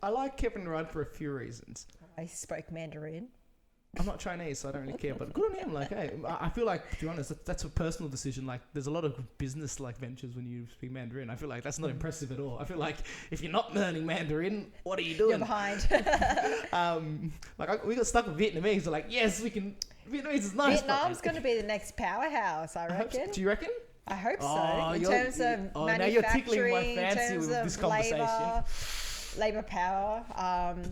like Kevin Rudd for a few reasons. I spoke Mandarin. I'm not Chinese, so I don't really care. But good on him. Like, hey, I feel like, to be honest, that's a personal decision. Like, there's a lot of business like ventures when you speak Mandarin. I feel like that's not impressive at all. I feel like if you're not learning Mandarin, what are you doing? You're behind. We got stuck with Vietnamese. They're like, yes, we can. Vietnamese is nice. Vietnam's going to be the next powerhouse, I reckon. Do you reckon? I hope so. Oh, in terms of manufacturing, now you're tickling my fancy in terms with this conversation. Labor power.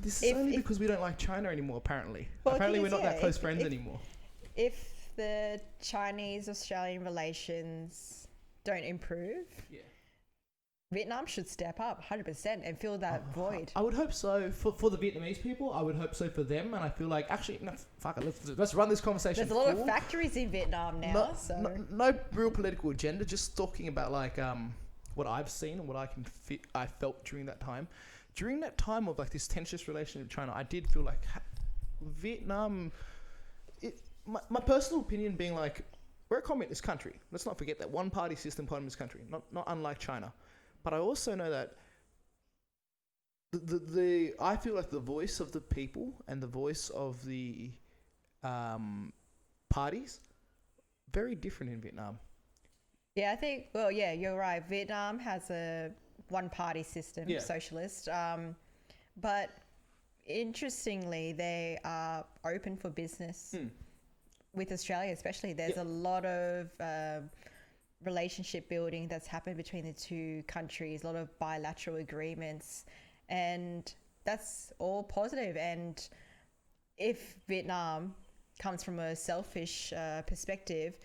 This is only because we don't like China anymore, apparently. Well, apparently we're not that close friends anymore. If the Chinese-Australian relations don't improve, Vietnam should step up 100% and fill that void. I would hope so for the Vietnamese people. I would hope so for them. And I feel like, actually, no, fuck it. Let's run this conversation. There's a lot of factories in Vietnam now. No real political agenda, just talking about like what I've seen and what I felt during that time. During that time of like this tenuous relationship with China, I did feel like Vietnam, my personal opinion being like, we're a communist country. Let's not forget that. One party system communist country, not unlike China. But I also know that I feel like the voice of the people and the voice of the parties, very different in Vietnam. Yeah, I think, you're right. Vietnam has a one-party system, socialist. But interestingly, they are open for business. With Australia especially. There's a lot of relationship building that's happened between the two countries, a lot of bilateral agreements, and that's all positive. And if Vietnam comes from a selfish perspective,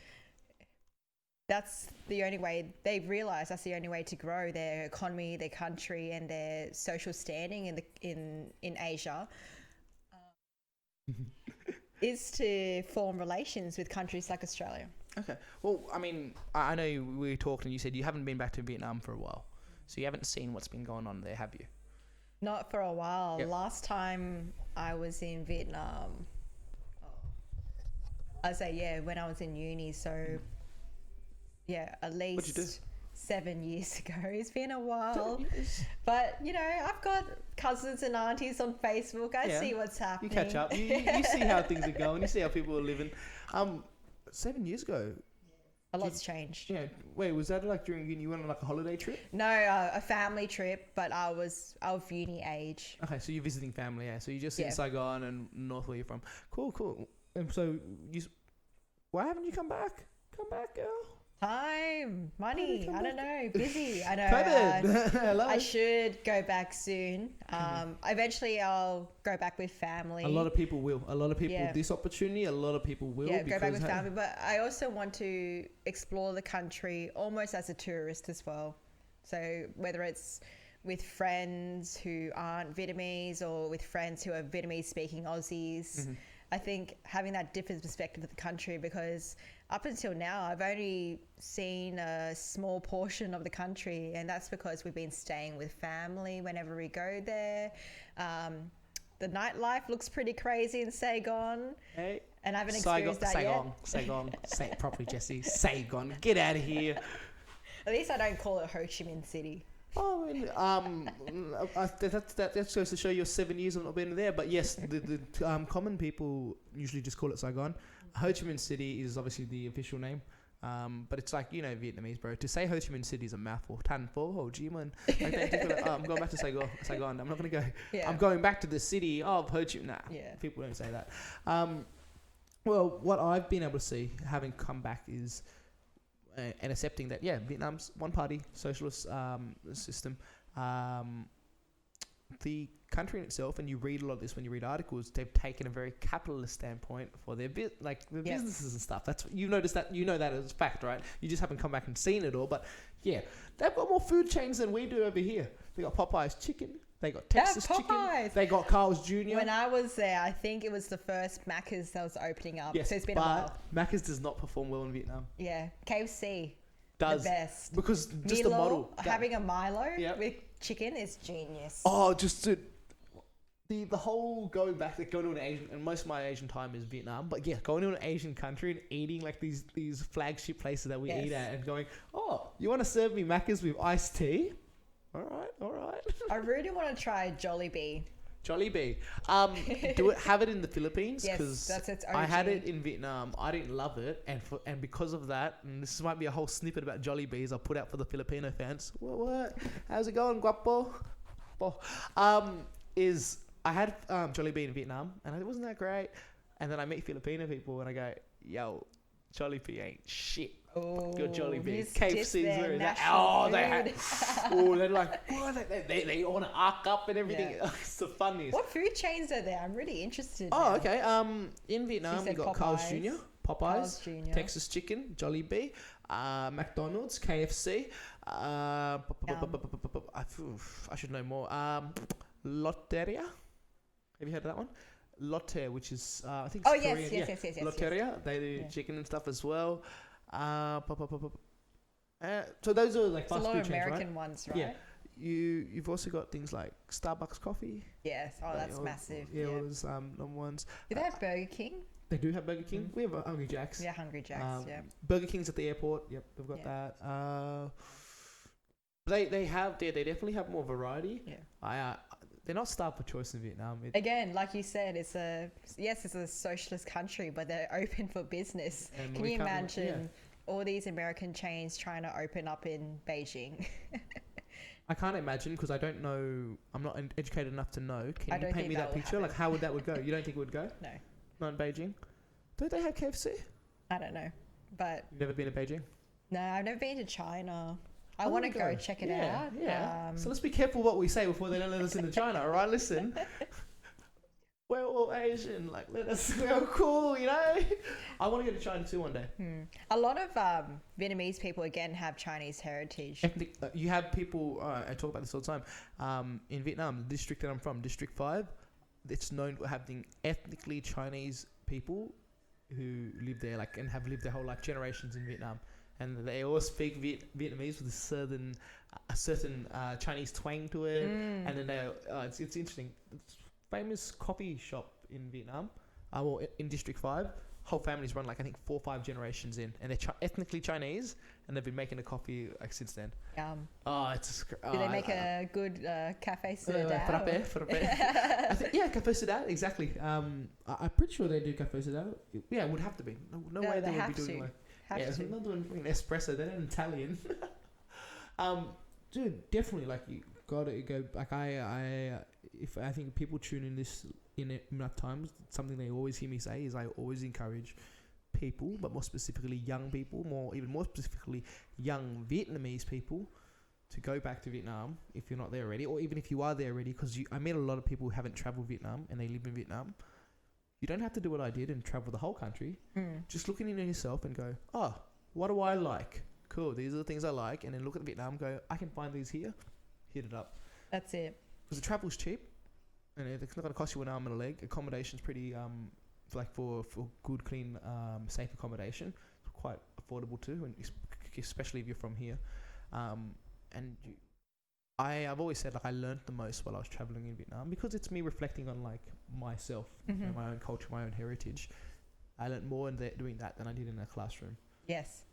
that's the only way they've realized that's the only way to grow their economy, their country, and their social standing in Asia is to form relations with countries like Australia. Okay. Well, I mean, I know we talked and you said you haven't been back to Vietnam for a while. So you haven't seen what's been going on there, have you? Not for a while. Yep. Last time I was in Vietnam, I say, when I was in uni. So, at least What'd you do? 7 years ago. It's been a while. But, I've got cousins and aunties on Facebook. I see what's happening. You catch up. You see how things are going. You see how people are living. 7 years ago. A lot's changed. Yeah. Wait, was that like during uni? You went on like a holiday trip? No, a family trip, but I was of uni age. Okay, so you're visiting family, yeah. So you're just in Saigon and north where you're from. Cool. And so why haven't you come back? Come back, girl. Time, money, I don't know, busy. I know. Hello. I should go back soon. Eventually I'll go back with family. A lot of people will. This opportunity, a lot of people will. Yeah, go back with family. But I also want to explore the country almost as a tourist as well. So whether it's with friends who aren't Vietnamese or with friends who are Vietnamese speaking Aussies, I think having that different perspective of the country, because up until now, I've only seen a small portion of the country, and that's because we've been staying with family whenever we go there. The nightlife looks pretty crazy in Saigon, and I haven't experienced that yet. Saigon. Say it properly, Jessie. Saigon. Get out of here. At least I don't call it Ho Chi Minh City. Oh, that goes to show you 7 years of not being there. But yes, the common people usually just call it Saigon. Ho Chi Minh City is obviously the official name. But it's like, Vietnamese, bro. To say Ho Chi Minh City is a mouthful. Tan Pho Ho Chi Minh. I'm going back to Saigon. I'm not going to go. Yeah. I'm going back to the city of Ho Chi Minh. Nah, people don't say that. Well, what I've been able to see, having come back, is and accepting that, Vietnam's one-party socialist system. The country in itself, and you read a lot of this when you read articles, they've taken a very capitalist standpoint for their businesses and stuff. That's you notice that as a fact, right? You just haven't come back and seen it all, but they've got more food chains than we do over here. They got Popeye's chicken, they got Texas chicken, they got Carl's Jr. When I was there, I think it was the first Macca's that was opening up. Yes, so it's been a while. Macca's does not perform well in Vietnam. Yeah, KFC does the best because just the model having a Milo with chicken is genius. Oh, just the whole going to an Asian, and most of my Asian time is Vietnam, but going to an Asian country and eating like these flagship places that we eat at, and going, oh, you want to serve me Macca's with iced tea? All right. I really want to try Jollibee. Jollibee. Have it in the Philippines, Yes, because that's its I had OG. it in Vietnam. I didn't love it, and because of that, and this might be a whole snippet about Jollibees I'll put out for the Filipino fans. What? How's it going, guapo? Is I had Jollibee in Vietnam, and it wasn't that great. And then I meet Filipino people, and I go, "Yo, Jollibee ain't shit." Oh, Your Jollibee, you KFC's diss their where is that? national Oh, they food. had. Oh, they're like, what? They want to arc up and everything. Yeah. It's the funniest. What food chains are there? I'm really interested. Oh, now. okay. In Vietnam, you said got Carl's Popeyes. Jr., Carl's Popeyes, Jr. Texas Chicken, Jollibee, McDonald's, KFC. I should know more. Lotteria. Have you heard of that one? Lotte, which is I think it's Oh yes, Korean. yes. Lotteria. They do Yeah. chicken and stuff as well. So those are like It's a fast lot food of chains, right? American ones, right? Yeah. You've also got things like Starbucks coffee. Yes. Oh, that's all- massive. Yeah, Yeah. all those number ones. Do they have Burger King? They do have Burger King. Mm. We have Hungry Jack's. Yeah, Hungry Jack's. Yeah. Burger King's at the airport. Yep, they've got Yeah. that. They definitely have more variety. Yeah. They're not starved for choice in Vietnam. Again, like you said, it's a socialist country, but they're open for business. And Can we you can't- imagine all these American chains trying to open up in Beijing? I can't imagine because I don't know. I'm not educated enough to know. I Can you don't paint think me that that will picture? Like happen. how would that go? You don't think it would go? No, Not in Beijing. Don't they have KFC? I don't know. But You've never been to Beijing? no, I've never been to China. I wanna want to go check it out. Yeah. So let's be careful what we say before they don't let us into China. All right, listen. We're all Asian. Like, we're all cool, you know. I want to go to China too one day. A lot of Vietnamese people again have Chinese heritage. You have people. I talk about this all the time. In Vietnam, the district that I'm from, District 5, it's known for having ethnically Chinese people who live there, like, and have lived their whole life, generations in Vietnam, and they all speak Vietnamese with a certain Chinese twang to it, and then it's interesting. It's famous coffee shop in Vietnam, well, in District 5. Whole families run like I think 4 or 5 generations in, and they're ethnically Chinese, and they've been making a coffee like since then. Oh, it's. Do they make a good cafe soda? Frappe. Yeah, cafe soda, exactly. I'm pretty sure they do cafe soda. Yeah, it would have to be. No way they would be doing like. It's not doing fucking espresso. They're not Italian. Dude, definitely like you gotta go. Like I think people tune in this in enough times. Something they always hear me say is I always encourage people, but more specifically young people, even more specifically young Vietnamese people, to go back to Vietnam if you're not there already, or even if you are there already. Because I met a lot of people who haven't traveled Vietnam and they live in Vietnam. You don't have to do what I did and travel the whole country. Just looking into yourself and go, oh, what do I like? Cool, these are the things I like. And then look at Vietnam, go, I can find these here. Hit it up. That's it. Because the travel's cheap, and it's not going to cost you an arm and a leg. Accommodation's pretty, for good, clean, safe accommodation, it's quite affordable too, and especially if you're from here. I've always said like I learned the most while I was traveling in Vietnam because it's me reflecting on like myself, and my own culture, my own heritage. I learned more in doing that than I did in a classroom. Yes,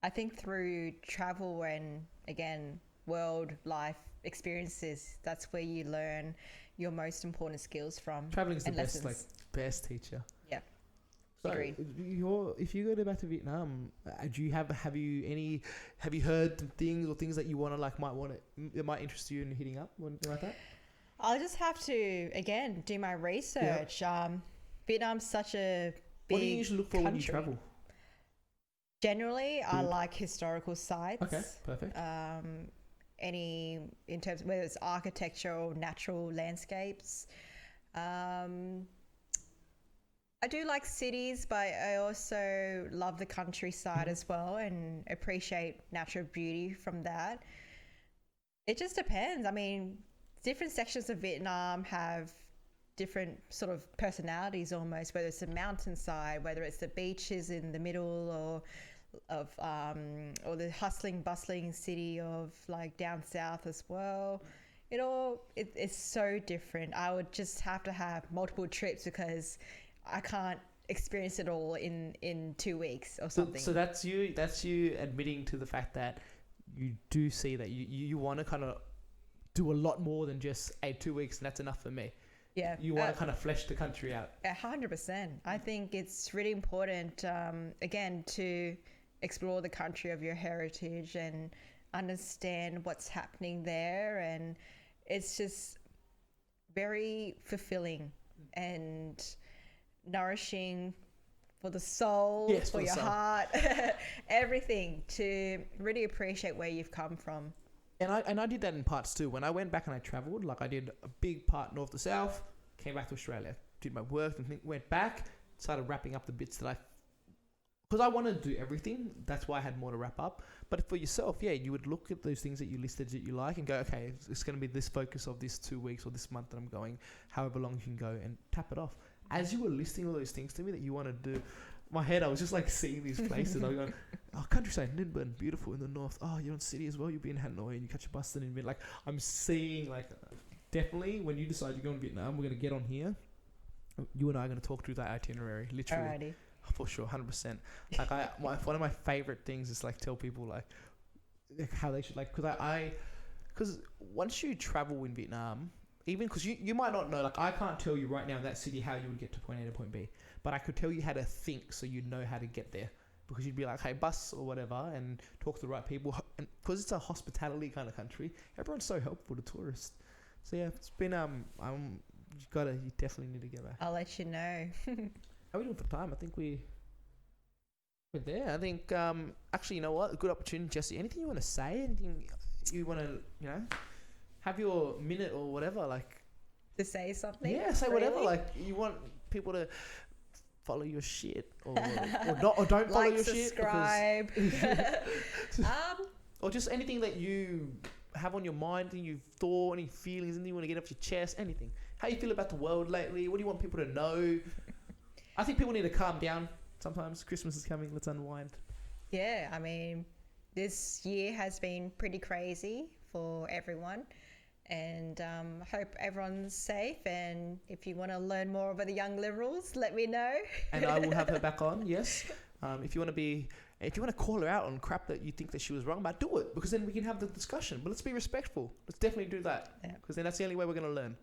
I think through travel and again world life experiences, that's where you learn your most important skills from. Traveling is the lessons. best teacher. Yeah. So Agreed. if you go back to Vietnam, do you have you heard things or things that you want to that might interest you in hitting up or anything like that? I'll just have to again do my research. Vietnam's such a big What do you usually look for when you country. travel? Generally, I like historical sites. Okay, perfect. In terms of whether it's architecture or natural landscapes. I do like cities, but I also love the countryside as well and appreciate natural beauty from that. It just depends. I mean, different sections of Vietnam have different sort of personalities almost, whether it's the mountainside, whether it's the beaches in the middle or the hustling, bustling city of like down south as well. It's so different. I would just have to have multiple trips because I can't experience it all in 2 weeks or something. So that's you admitting to the fact that you do see that you want to kind of do a lot more than just 2 weeks and that's enough for me. Yeah. You want to kind of flesh the country out. 100%. I think it's really important, again, to explore the country of your heritage and understand what's happening there. And it's just very fulfilling and nourishing for the soul, for your heart, everything, to really appreciate where you've come from. And I did that in parts too. When I went back and I travelled, like I did a big part north to south, came back to Australia, did my work, and went back, started wrapping up the bits that because I wanted to do everything. That's why I had more to wrap up. But for yourself, yeah, you would look at those things that you listed that you like and go, okay, it's going to be this focus of this 2 weeks or this month that I'm going, however long you can go, and tap it off. As you were listing all those things to me that you want to do, my head, I was just like seeing these places. I was going, oh, countryside, Nguyen, beautiful in the north. Oh, you're in city as well. You'll be in Hanoi and you catch a bus in Vietnam. Like, I'm seeing, like, definitely when you decide you're going to Vietnam, we're going to get on here. You and I are going to talk through that itinerary, literally. Alrighty. For sure, 100%. Like, one of my favorite things is like tell people like how they should, like, because once you travel in Vietnam, even because you might not know, like I can't tell you right now in that city how you would get to point A to point B, but I could tell you how to think so you know how to get there, because you'd be like, hey, bus or whatever, and talk to the right people, and because it's a hospitality kind of country, everyone's so helpful to tourists. So yeah, it's been you definitely need to get back. I'll let you know. How are we doing for time? I think we're there. I think actually, you know what, a good opportunity. Jessie, anything you want to say, anything you want to, you know, have your minute or whatever, like to say something. Yeah, say really? whatever. Like, you want people to follow your shit or not, or don't follow your subscribe. Shit. Or just anything that you have on your mind, and you've thought, any feelings, anything you want to get off your chest, anything. How you feel about the world lately? What do you want people to know? I think people need to calm down sometimes. Christmas is coming. Let's unwind. Yeah, I mean, this year has been pretty crazy for everyone. And hope everyone's safe. And if you want to learn more about the Young Liberals, let me know. And I will have her back on, yes. If you want to call her out on crap that you think that she was wrong about, do it. Because then we can have the discussion. But let's be respectful. Let's definitely do that. Because then that's the only way we're going to learn.